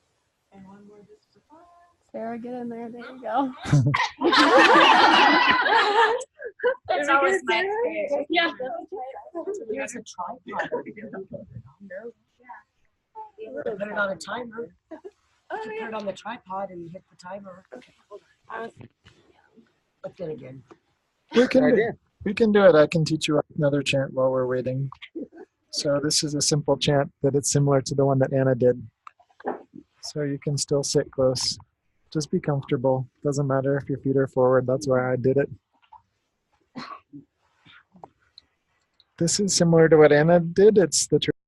and one more just to fall. Sarah, get in there. There you go. That's always my experience. Yeah. There's a tripod. Put it on a timer. You put it on the tripod and hit the timer. Okay, hold on. But then again. We can do it. I can teach you another chant while we're waiting. So this is a simple chant that it's similar to the one that Anna did. So you can still sit close. Just be comfortable. Doesn't matter if your feet are forward. That's why I did it. This is similar to what Anna did. It's the